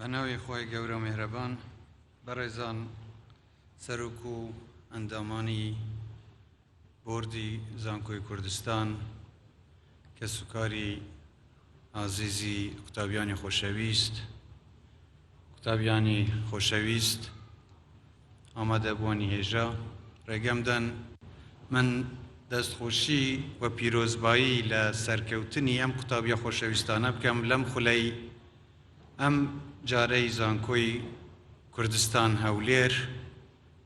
بەناوی خۆی گەورە و میهرەبان بەڕێزان سەرۆک و ئەندامانی بۆردی زانكۆی کوردستان کە سوکاری ئازیزی قوتابیانی خۆشەویست قوتابیانی خۆشەویست ئاماده بوونی هێژە ڕێگەمدەن من دەستخۆشی و پیرۆزبایی لە سەرکەوتنی ئەم قوتابیە خۆشەویستانە بکەم لەم خولەی ئەم جارەی زانكۆی کوردستان هەولێر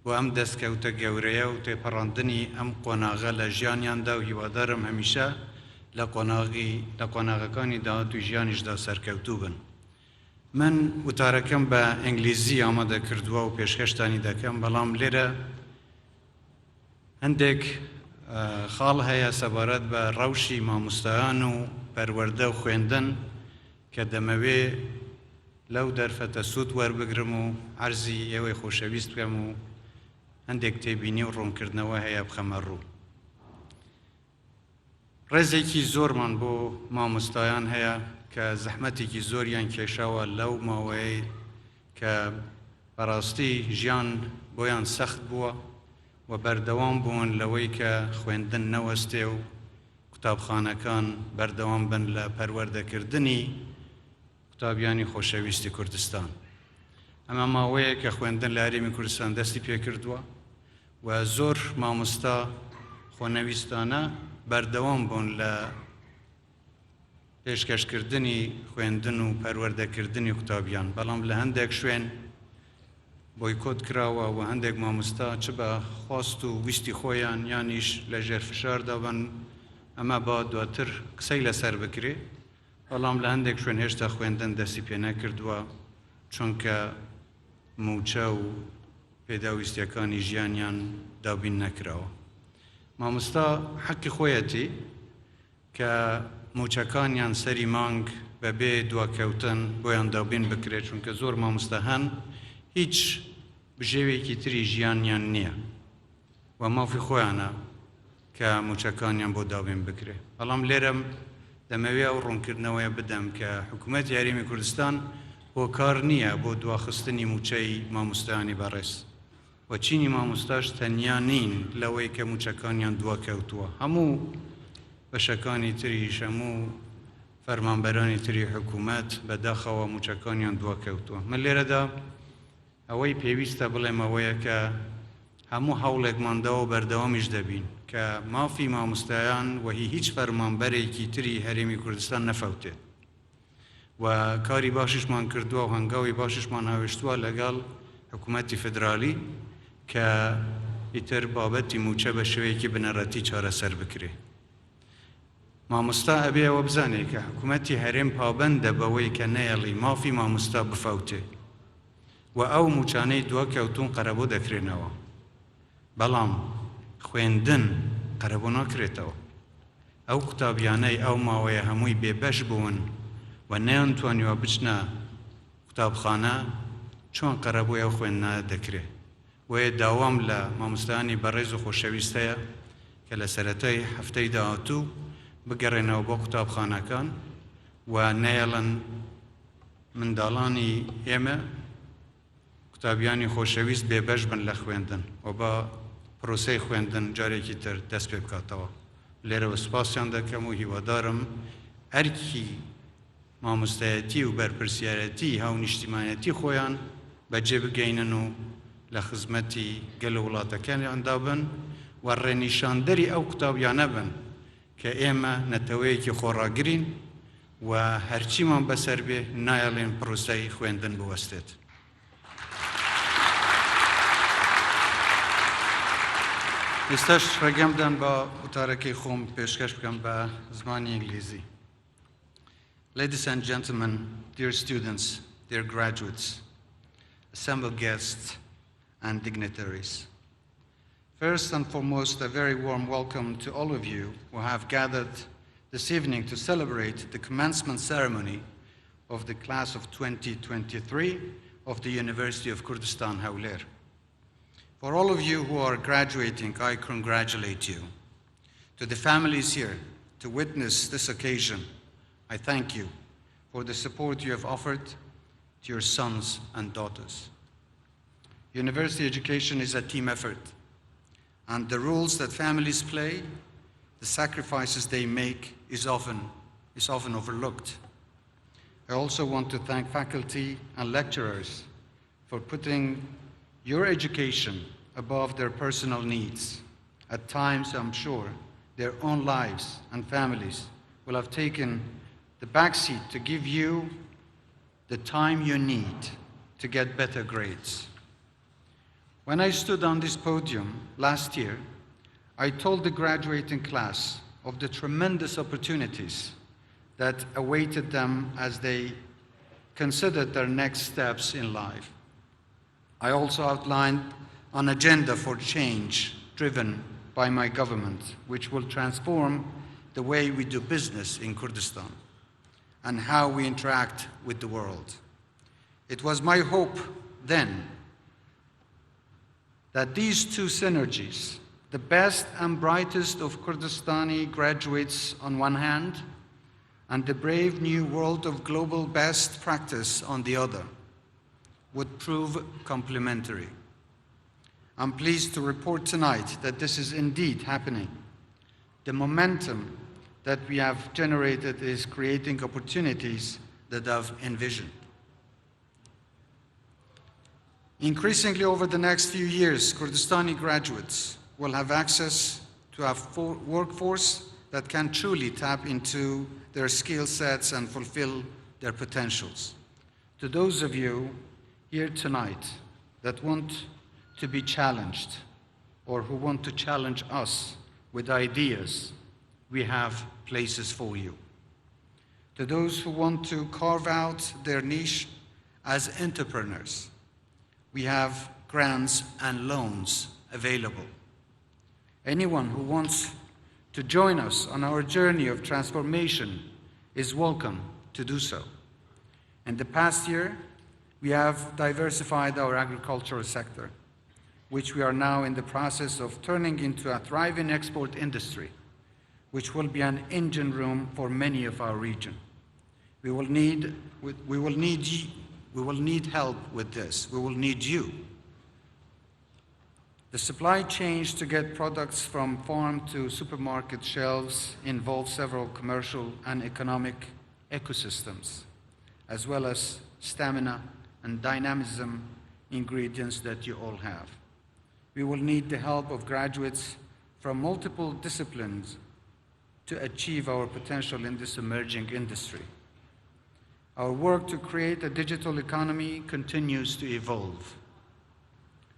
و ئەم دەستکەوتە گەورەیە و تێپەڕاندنی ئەم قۆناغە لە ژیانیاندا و هیوادارم هەمیشە لە قۆناغەکانی داهاتوی ژیانیشدا سەرکەوتوو بن. من وتارەکەم بە ئینگلیزی ئامادە کردووە و پێشکەشتانی دەکەم، بەڵام لێرە هەندێک خاڵ هەیە سەبارەت بە ڕەوشی مامۆستایان و پەروەردە و خوێندن کە دەمەوێ لەو دەرفەتە سوود وەربگرم و عەرزی ئێوەی خۆشەویست بکەم و هەندێک تێبینی و ڕوونکردنەوە هەیە بخەمە ڕوو. ڕێزێکی زۆرمان بۆ مامۆستایان هەیە کە زەحمەتێکی زۆریان کێشاوە لەو ماوەیە کە بەڕاستی ژیان بۆیان سەخت بووە و بەردەوام بوون لەوەی کە خوێندن نەوەستێ و قوتابخانەکان بەردەوام بن لە پەروەردەکردنی قوتابیانی خۆشەویستی کوردستان. ئەمە ماوەیە کە خوێندن لە هەرێمی کوردستان دەستی پێکردووە و زۆر مامۆستا خۆنەویستانە بەردەوام بوون لە پێشکەشکردنی خوێندن و پەروەردەکردنی قوتابیان، بەڵام لە هەندێک شوێن بۆیکۆت کراوە و هەندێک مامۆستا چ بە خواست و ویستی خۆیان یانیش لە ژێر فشاردا بن ئەمە با دواتر قسەی لەسەر بکرێ، بەڵام لە هەندێک شوێن هێشتا خوێندن دەستی پێ نەکردووە چونکە موچە و پێداویستیەکانی ژیانیان دابین نەکراوە. مامۆستا حەقی خۆیەتی کە موچەکانیان سەری مانگ بەبێ دواکەوتن بۆیان دابین بکرێت، چونکە زۆر مامۆستا هەن هیچ بژێوێکی تری ژیانیان نییە و مافی خۆیانە کە موچەکانیان بۆ دابین بکرێت. بەڵام لێرەم دەمەوێت ئەو ڕوونکردنەوەیە بدەم کە حکومەتی هەرێمی کوردستان هۆکار نییە بۆ دواخستنی موچەی مامۆستایانی بەڕێز و چینی مامۆستاش تەنیا نین لەوەی کە موچەکانیان دواکەوتووە، هەموو بەشەکانی تریش هەموو فەرمانبەرانی تری حکومەت بەداخەوە موچەکانیان دواکەوتووە. من لێرەدا ئەوەی پێویستە بڵێم ئەوەیە کە هەموو هەوڵێکمانداوە بەردەوامیش دەبین کە مافی مامۆستایان و هیچ فەرمانبەرێکی تری هەرێمی کوردستان نەفەوتێت و کاری باشیشمان کردووە و هەنگاوی باشیشمان هاوێشتووە لەگەڵ حکومەتی فدرالی کە ئیتر بابەتی موچە بە شێوەیەکی بنەڕەتی چارەسەر بکرێ. مامۆستا ئەبێ ئەوە بزانێت کە حکومەتی هەرێم پابەندە بەوەی کە نەیەڵی مافی مامۆستا بفەوتێ و ئەو موچانەی دواکەوتون قەرەبۆ دەکرێنەوە، بەڵام خوێندن قەرەبۆ ناکرێتەوە. ئەو قوتابیانەی ئەو ماوەیە هەمووی بێبەش بوون و نەیانتوانیوە بچنە قوتابخانە چۆن قەرەبۆی ئەو خوێندنە دەکرێت. وەیە داوام لە مامۆستایانی بەڕێز و خۆشەویست هەیە کە لە سەرەتای هەفتەی داهاتوو بگەڕێنەوە بۆ قوتابخانەکان و نەیەڵن منداڵانی ئێمە قوتابیانی خۆشەویست بێبەش بن لە خوێندن و بە پرۆسەی خوێندن جارێکی تر دەست پێ بکاتەوە. لێرەوە سوپاسیان دەکەم و هیوادارم ئەرکی مامۆستایەتی و بەرپرسیارەتی هاونیشتیمانەتی خۆیان بەجێ بگەینن و لە خزمەتی گەلە وڵاتەکانیاندا بن و ڕێنیشاندەری ئەو قوتابیانە بن کە ئێمە نەتەوەیەکی خۆڕاگرین و هەرچیمان بەسەر بێ نایەڵێن پرۆسەی خوێندن بوەستێت. ئێستاش ڕێگەمدان بە وتارەکەی خۆم پێشکەش بکەم بە زمانی ئینگلیزی. Ladies and gentlemen, dear students, dear graduates, assembled guests and dignitaries. First and foremost, a very warm welcome to all of you who have gathered this evening to celebrate the commencement ceremony of the class of 2023 of the University of Kurdistan, Hawler. For all of you who are graduating, I congratulate you. To the families here to witness this occasion, I thank you for the support you have offered to your sons and daughters. University education is a team effort, and the roles that families play, the sacrifices they make, is often overlooked. I also want to thank faculty and lecturers for putting your education above their personal needs. At times, I'm sure, their own lives and families will have taken the backseat to give you the time you need to get better grades. When I stood on this podium last year, I told the graduating class of the tremendous opportunities that awaited them as they considered their next steps in life. I also outlined an agenda for change driven by my government, which will transform the way we do business in Kurdistan and how we interact with the world. It was my hope then that these two synergies, the best and brightest of Kurdistani graduates on one hand, and the brave new world of global best practice on the other, would prove complementary. I'm pleased to report tonight that this is indeed happening. The momentum that we have generated is creating opportunities that I've envisioned. Increasingly over the next few years, Kurdistani graduates will have access to a workforce that can truly tap into their skill sets and fulfill their potentials. To those of you here tonight that want to be challenged or who want to challenge us with ideas, we have places for you. To those who want to carve out their niche as entrepreneurs, we have grants and loans available. Anyone who wants to join us on our journey of transformation is welcome to do so. In the past year, we have diversified our agricultural sector, which we are now in the process of turning into a thriving export industry, which will be an engine room for many of our region. We will need help with this. We will need you. The supply chains to get products from farm to supermarket shelves involve several commercial and economic ecosystems, as well as stamina and dynamism ingredients that you all have. We will need the help of graduates from multiple disciplines to achieve our potential in this emerging industry. Our work to create a digital economy continues to evolve.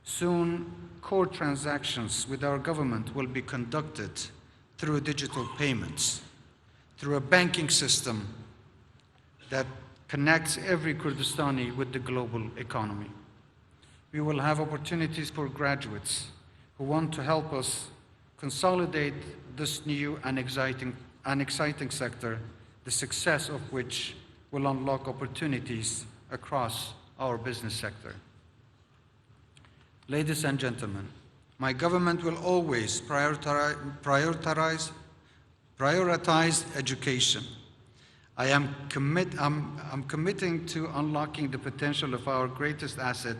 Soon, core transactions with our government will be conducted through digital payments, through a banking system that connects every Kurdistani with the global economy. We will have opportunities for graduates who want to help us consolidate this new and exciting sector, the success of which will unlock opportunities across our business sector. Ladies and gentlemen, my government will always prioritize education. I'm committing to unlocking the potential of our greatest asset,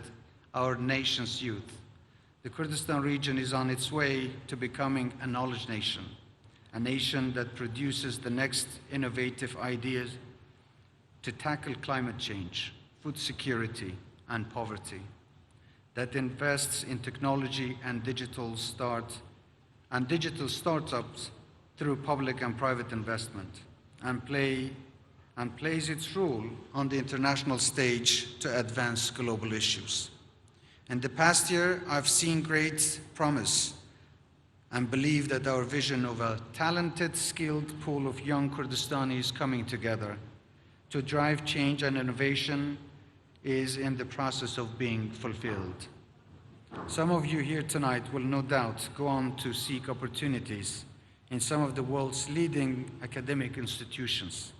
our nation's youth. The Kurdistan region is on its way to becoming a knowledge nation, a nation that produces the next innovative ideas to tackle climate change, food security, and poverty, that invests in technology and digital startups through public and private investment, and plays its role on the international stage to advance global issues. In the past year, I've seen great promise and believe that our vision of a talented, skilled pool of young Kurdistanis coming together to drive change and innovation is in the process of being fulfilled. Some of you here tonight will no doubt go on to seek opportunities in some of the world's leading academic institutions.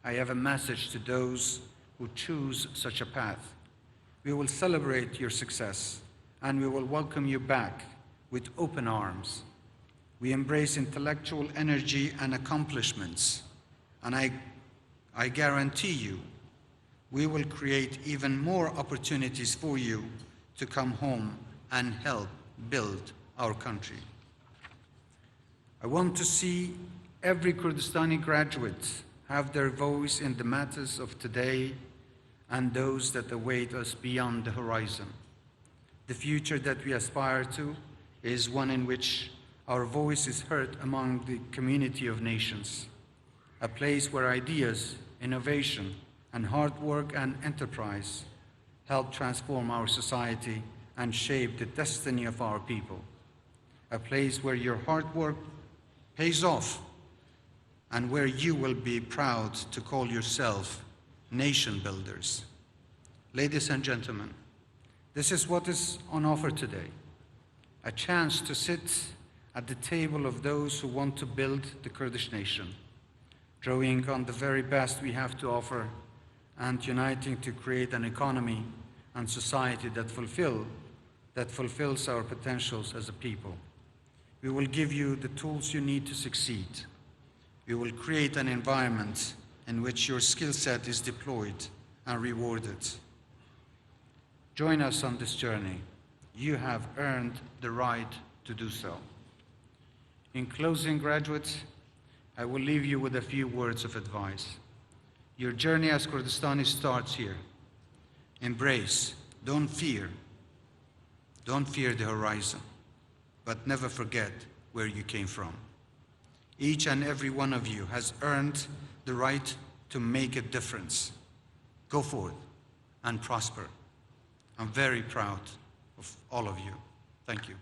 I have a message to those who choose such a path. We will celebrate your success and we will welcome you back with open arms. We embrace intellectual energy and accomplishments, and I guarantee you we will create even more opportunities for you to come home and help build our country. I want to see every Kurdistani graduate have their voice in the matters of today and those that await us beyond the horizon. The future that we aspire to is one in which our voice is heard among the community of nations, a place where ideas, innovation, and hard work and enterprise help transform our society and shape the destiny of our people, a place where your hard work pays off and where you will be proud to call yourself nation builders. Ladies and gentlemen, this is what is on offer today, a chance to sit at the table of those who want to build the Kurdish nation, drawing on the very best we have to offer and uniting to create an economy and society that fulfills our potentials as a people. We will give you the tools you need to succeed. We will create an environment in which your skill set is deployed and rewarded. Join us on this journey. You have earned the right to do so. In closing, graduates, I will leave you with a few words of advice. Your journey as Kurdistani starts here. Embrace, don't fear the horizon, but never forget where you came from. Each and every one of you has earned the right to make a difference. Go forth and prosper. I'm very proud of all of you. Thank you.